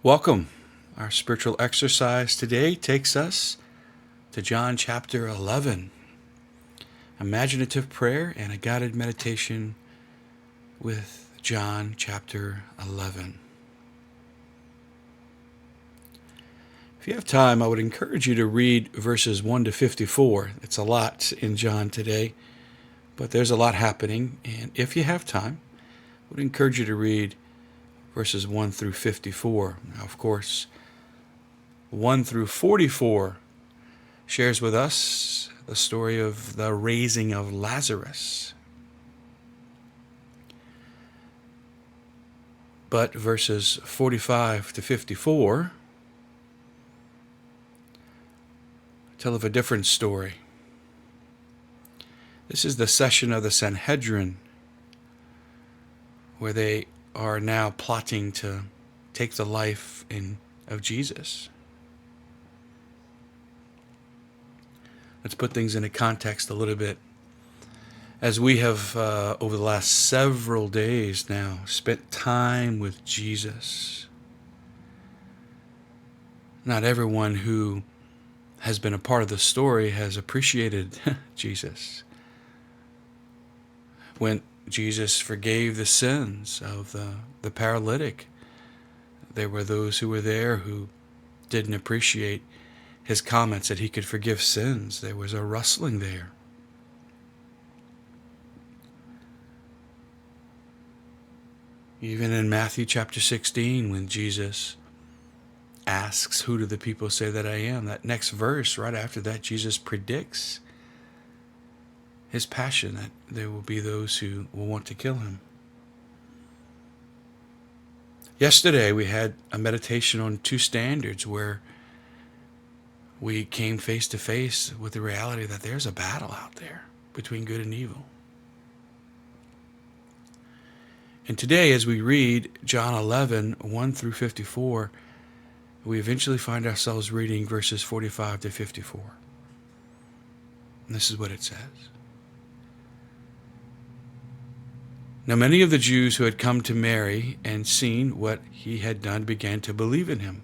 Welcome. Our spiritual exercise today takes us to John chapter 11. Imaginative prayer and a guided meditation with John chapter 11. If you have time, I would encourage you to read verses 1 to 54. It's a lot in John today, but there's a lot happening. And if you have time, I would encourage you to read verses 1 through 54. Now, of course, 1 through 44 shares with us the story of the raising of Lazarus. But verses 45 to 54 tell of a different story. This is the session of the Sanhedrin, where they are now plotting to take the life of Jesus. Let's put things into context a little bit. As we have, over the last several days now, spent time with Jesus, not everyone who has been a part of the story has appreciated Jesus. When Jesus forgave the sins of the paralytic, there were those who were there who didn't appreciate his comments that he could forgive sins. There was a rustling there. Even in Matthew chapter 16, when Jesus asks, "Who do the people say that I am?" that next verse, right after that, Jesus predicts his passion, that there will be those who will want to kill him. Yesterday, we had a meditation on two standards where we came face to face with the reality that there's a battle out there between good and evil. And today, as we read John 11, 1 through 54, we eventually find ourselves reading verses 45 to 54. And this is what it says. Now many of the Jews who had come to Mary and seen what he had done began to believe in him.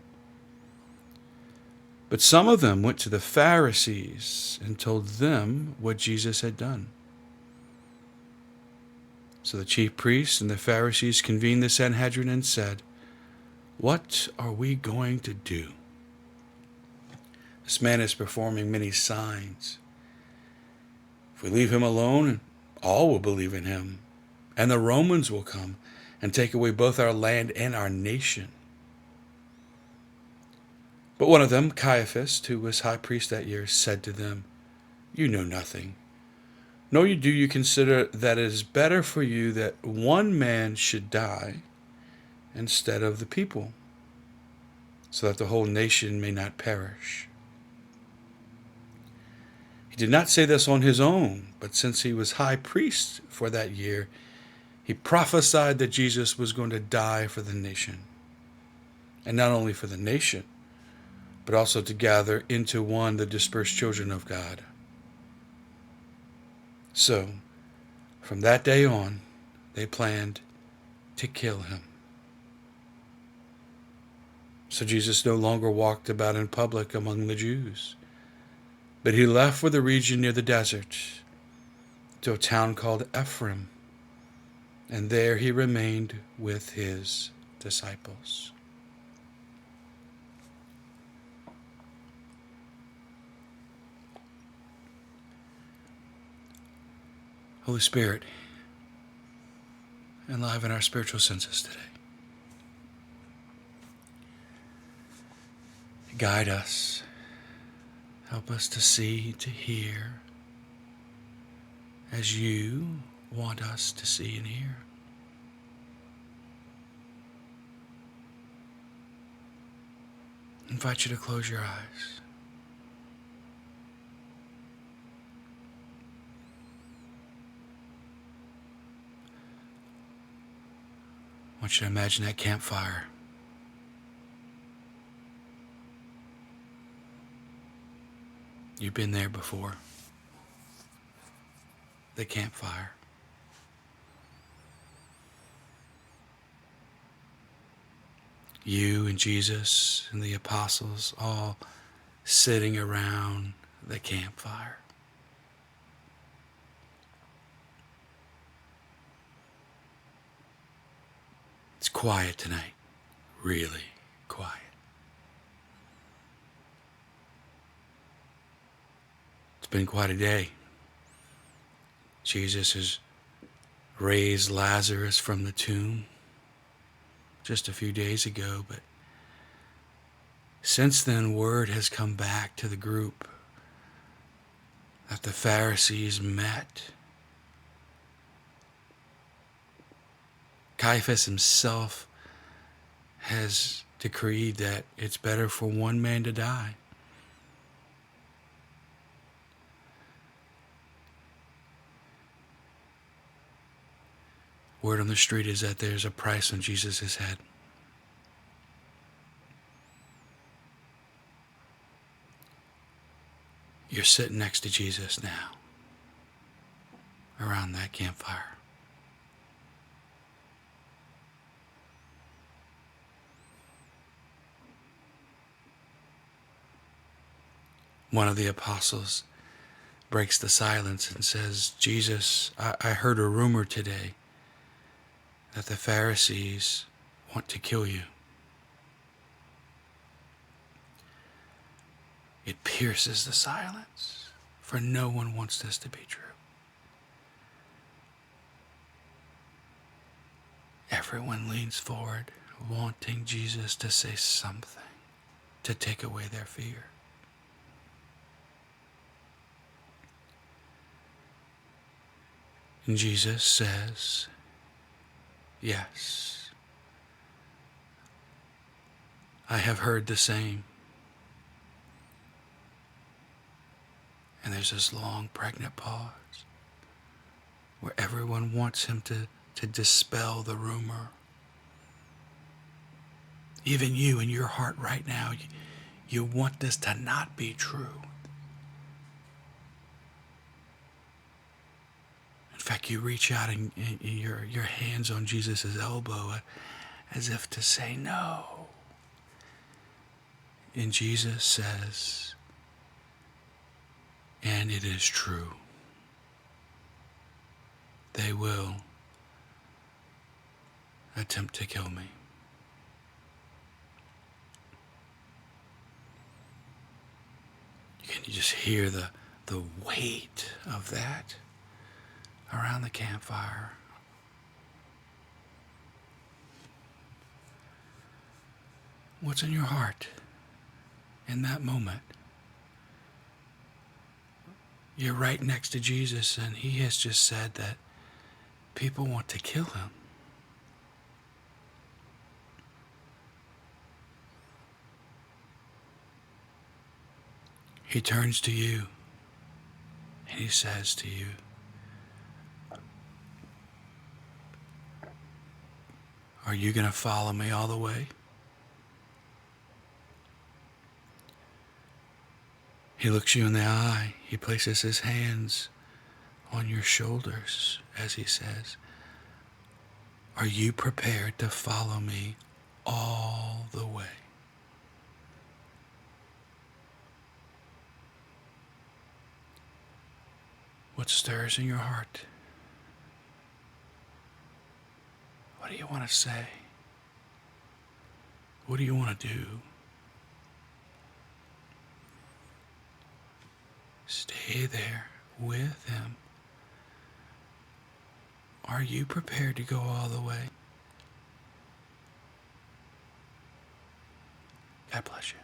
But some of them went to the Pharisees and told them what Jesus had done. So the chief priests and the Pharisees convened the Sanhedrin and said, "What are we going to do? This man is performing many signs. If we leave him alone, all will believe in him, and the Romans will come and take away both our land and our nation." But one of them, Caiaphas, who was high priest that year, said to them, "You know nothing. Nor do you consider that it is better for you that one man should die instead of the people, so that the whole nation may not perish." He did not say this on his own, but since he was high priest for that year, he prophesied that Jesus was going to die for the nation. And not only for the nation, but also to gather into one the dispersed children of God. So, from that day on, they planned to kill him. So Jesus no longer walked about in public among the Jews, but he left for the region near the desert, to a town called Ephraim, and there he remained with his disciples. Holy Spirit, enliven our spiritual senses today. Guide us. Help us to see, to hear, as you want us to see and hear. I invite you to close your eyes. I want you to imagine that campfire. You've been there before. The campfire. You and Jesus and the apostles all sitting around the campfire. It's quiet tonight, really quiet. It's been quite a day. Jesus has raised Lazarus from the tomb just a few days ago, but since then word has come back to the group that the Pharisees met. Caiaphas himself has decreed that it's better for one man to die. Word on the street is that there's a price on Jesus' head. You're sitting next to Jesus now, around that campfire. One of the apostles breaks the silence and says, Jesus, I heard a rumor today that the Pharisees want to kill you. It pierces the silence, for no one wants this to be true. Everyone leans forward, wanting Jesus to say something to take away their fear. And Jesus says, yes, I have heard the same. And there's this long, pregnant pause where everyone wants him to dispel the rumor. Even you in your heart right now, you want this to not be true. In fact, you reach out and your hands on Jesus' elbow as if to say no. And Jesus says, and it is true. They will attempt to kill me. Can you just hear the weight of that around the campfire? What's in your heart in that moment? You're right next to Jesus, and he has just said that people want to kill him. He turns to you and he says to you, are you going to follow me all the way? He looks you in the eye. He places his hands on your shoulders as he says, are you prepared to follow me all the way? What stirs in your heart? What do you want to say? What do you want to do? Stay there with him. Are you prepared to go all the way? God bless you.